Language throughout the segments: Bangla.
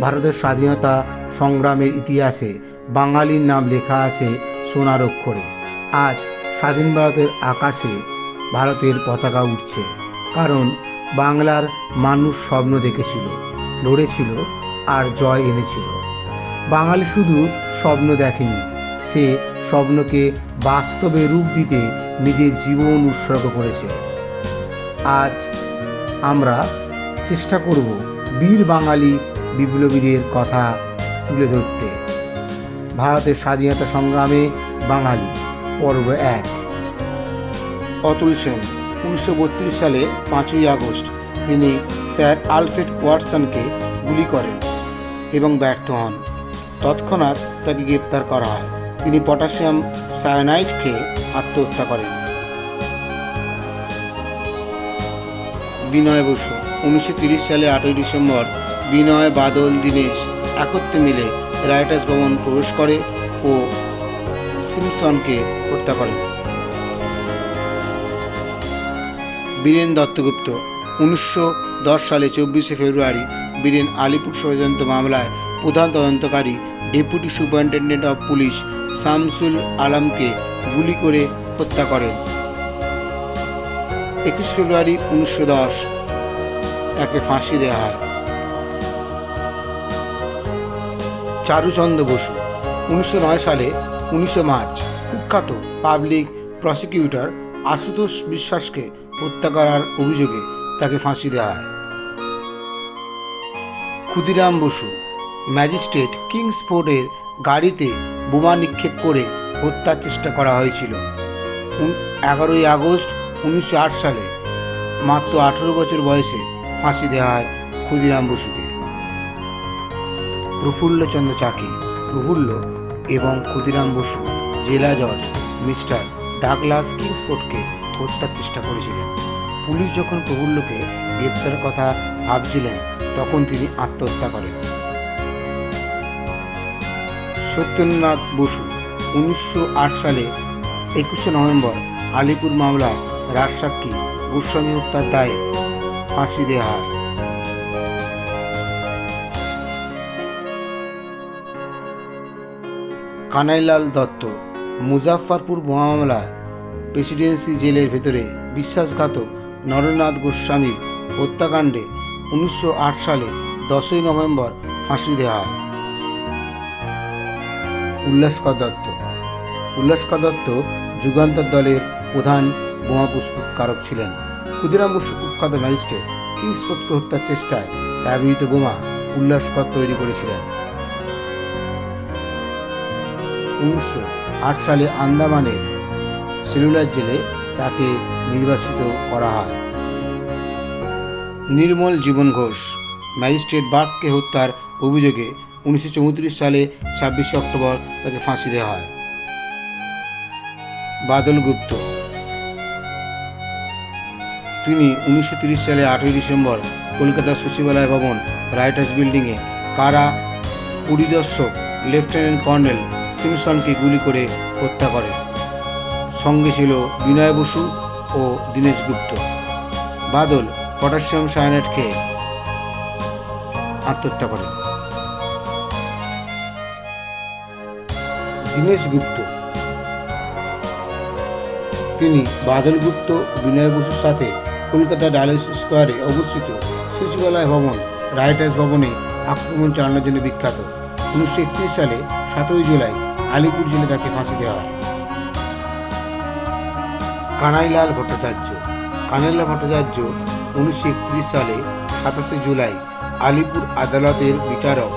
ভারতের স্বাধীনতা সংগ্রামের ইতিহাসে বাঙালির নাম লেখা আছে সোনার অক্ষরে। আজ স্বাধীন ভারতের আকাশে ভারতের পতাকা উঠছে, কারণ বাংলার মানুষ স্বপ্ন দেখেছিল, লড়েছিল আর জয় এনেছিল। বাঙালি শুধু স্বপ্ন দেখেনি, সে স্বপ্নকে বাস্তবে রূপ দিতে নিজের জীবন উৎসর্গ করেছে। আজ আমরা চেষ্টা করব বীর বাঙালি বিপ্লবীদের কথা তুলে ধরতে। ভারতের স্বাধীনতা সংগ্রামে বাঙালি পর্ব 1। অতুল সেন 1932 সালে 5ই আগস্ট তিনি স্যার আলফ্রেড ওয়াটসনকে গুলি করেন এবং ব্যর্থ হন। তৎক্ষণাৎ তাকে গ্রেপ্তার করা হয়। তিনি পটাশিয়াম সায়ানাইড খেয়ে আত্মহত্যা করেন। বিনয় বসু 1930 সালে 8ই ডিসেম্বর বিনয়, বাদল, দীনেশ একত্রে মিলে রাইটার্স ভবন প্রবেশ করে ও সিমসনকে হত্যা করেন। বীরেন দত্তগুপ্ত 1910 সালে 24শে ফেব্রুয়ারি বীরেন আলিপুর ষড়যন্ত্র মামলায় প্রধান তদন্তকারী deputy superintendent of police Shamsul আলমকে গুলি করে হত্যা করেন। 21 ফেব্রুয়ারি 1910 তাকে ফাঁসি দেওয়া হয়। চারুচন্দ্র বসু 1909 সালে 19 মার্চ কুখ্যাত পাবলিক প্রসিকিউটর আশুতোষ বিশ্বাসকে হত্যা করার অভিযোগে তাকে ফাঁসি দেওয়া হয়। ক্ষুদিরাম বসু ম্যাজিস্ট্রেট কিংসফোর্ডের গাড়িতে বোমা নিক্ষেপ করে হত্যার চেষ্টা করা হয়েছিল। 11ই আগস্ট 1908 সালে মাত্র 18 বছর বয়সে ফাঁসি দেওয়া হয় ক্ষুদিরাম বসুকে। প্রফুল্লচন্দ্র চাকি প্রফুল্ল এবং ক্ষুদিরাম বসু জেলা জজ মিস্টার ডাগলাস কিংসফোর্ডকে হত্যার চেষ্টা করেছিলেন। পুলিশ যখন প্রফুল্লকে গ্রেপ্তারের কথা ভাবছিলেন, তখন তিনি আত্মহত্যা করেন। সত্যেন্দ্রনাথ বসু 1908 সালে 21শে নভেম্বর আলিপুর মামলায় রাজসাক্ষী গোস্বামী হত্যার দায়ে ফাঁসি দেওয়া হয়। কানাইলাল দত্ত মুজাফফরপুর বোমা মামলায় প্রেসিডেন্সি জেলের ভেতরে বিশ্বাসঘাতক নরেন্দ্রনাথ গোস্বামীর হত্যাকাণ্ডে 1908 সালে 10ই নভেম্বর ফাঁসি দেওয়া হয়। উল্লাসকর দত্ত যুগান্তর দলের প্রধান বোমা প্রস্তুতকারক ছিলেন। ক্ষুদিরাম বসু কুখ্যাত ম্যাজিস্ট্রেট কিংসফোর্ডকে হত্যার চেষ্টায় ব্যবহৃত বোমা উল্লাসকর তৈরি করেছিলেন। 1908 সালে আন্দামানের সেলুলার জেলে তাকে নির্বাসিত করা হয়। নির্মল জীবন ঘোষ ম্যাজিস্ট্রেট বার্ককে হত্যার অভিযোগে 1934 সালে 26শে অক্টোবর তাকে ফাঁসি দেওয়া হয়। বাদল গুপ্ত তিনি 1930 সালে 8ই ডিসেম্বর কলকাতা সচিবালয় ভবন রাইটার্স বিল্ডিংয়ে কারা পরিদর্শক লেফটেন্যান্ট কর্নেল সিমসনকে গুলি করে হত্যা করেন। সঙ্গে ছিল বিনয় বসু ও দীনেশ গুপ্ত। বাদল পটাশিয়াম সায়ানাইড খেয়ে আত্মহত্যা করেন। দীনেশ গুপ্ত তিনি বাদল গুপ্ত বিনয় বসুর সাথে কলকাতা ডায়ালিসিস স্কোয়ারে অবস্থিত সচিবালয় ভবন রাইটার্স ভবনে আক্রমণ চালানোর জন্য বিখ্যাত। 1931 সালে 7ই জুলাই আলিপুর জেলে তাকে ফাঁসি দেওয়া হয়। কানাইলাল ভট্টাচার্য 1931 সালে 27শে জুলাই আলিপুর আদালতের বিচারক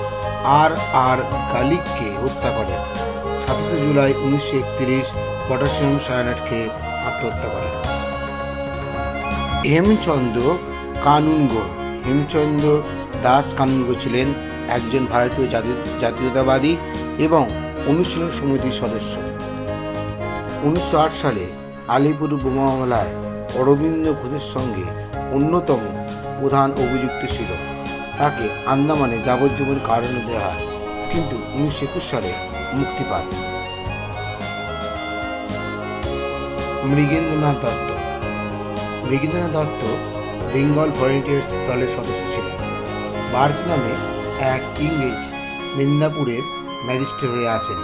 আর গালিককে হত্যা করেন। 27শে জুলাই 1931 পটাশিয়াম সায়ানাইড খেয়ে আত্মহত্যা করেন। হেমচন্দ্র দাস কানুনগো ছিলেন একজন ভারতীয় জাতীয়তাবাদী এবং অনুশীলন সমিতির সদস্য। 1908 সালে আলিপুর বোমা মামলায় অরবিন্দ ঘোষের সঙ্গে অন্যতম প্রধান অভিযুক্ত ছিল। তাকে আন্দামানে যাবজ্জীবন কারাদণ্ড দেওয়া হয়, কিন্তু 1921 সালে মুক্তি পান। মৃগেন্দ্রনাথ দত্ত বেঙ্গল ভলেন্টিয়ার্স দলের সদস্য ছিলেন। বার্জ নামে এক ইংরেজ মেদিনীপুরের ম্যাজিস্ট্রেট হয়ে আসেন।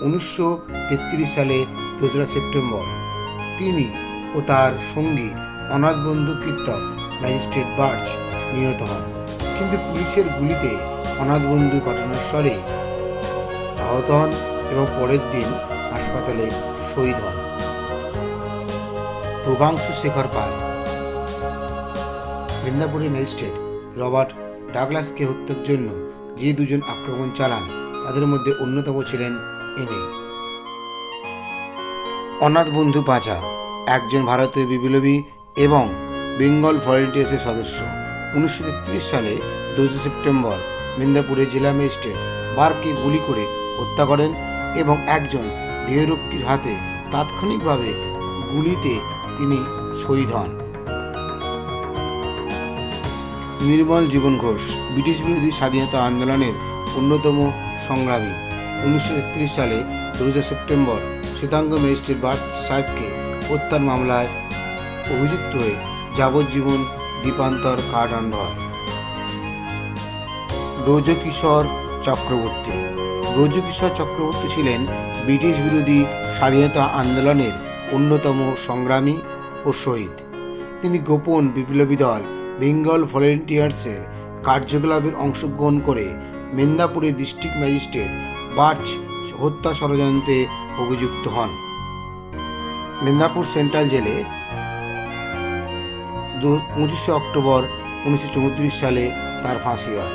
1933 সালে 2রা সেপ্টেম্বর তিনি ও তার সঙ্গী অনাথ বন্ধু কীর্তক ম্যাজিস্ট্রেট বার্চ নিহত হন, কিন্তু পুলিশের গুলিতে অনাথ বন্ধু ঘটনাস্থলে আহত হন এবং পরের দিন হাসপাতালে শহীদ হন। প্রভাংশু শেখর পাল। মেদিনীপুরের ম্যাজিস্ট্রেট রবার্ট ডাগলাসকে হত্যার জন্য যে দুজন আক্রমণ চালান তাদের মধ্যে অন্যতম ছিলেন ইনি। অনাথ বন্ধু পাঁচা একজন ভারতীয় বিপ্লবী এবং বেঙ্গল ভলেন্টিয়ার্সের সদস্য। 1933 সালে 2 সেপ্টেম্বর মেদিনীপুরের জেলা ম্যাজিস্ট্রেট বারকে গুলি করে হত্যা করেন এবং একজন দেহরক্ষীর হাতে তাৎক্ষণিকভাবে গুলিতে তিনি শহীদ হন। নির্মল জীবন ঘোষ ব্রিটিশ বিরোধী স্বাধীনতা আন্দোলনের অন্যতম সংগ্রামী। 1931 সালে 2 সেপ্টেম্বর শ্বেতাঙ্গ ম্যাজিস্ট্রেট বার্চ সাহেবকে হত্যার মামলায় অভিযুক্ত হয়ে যাবজ্জীবন দ্বীপান্তর কারাদণ্ড হয়। ব্রজকিশোর চক্রবর্তী। ব্রজকিশোর চক্রবর্তী ছিলেন ব্রিটিশ বিরোধী স্বাধীনতা আন্দোলনের অন্যতম সংগ্রামী ও শহীদ। তিনি গোপন বিপ্লবী দল বেঙ্গল ভলেন্টিয়ার্সের কার্যকলাপে অংশগ্রহণ করে মেদিনীপুরের ডিস্ট্রিক্ট ম্যাজিস্ট্রেট বার্চ হত্যা ষড়যন্ত্রে অভিযুক্ত হন। মেদিনীপুর সেন্ট্রাল জেলে 25 অক্টোবর 1934 সালে তার ফাঁসি হয়।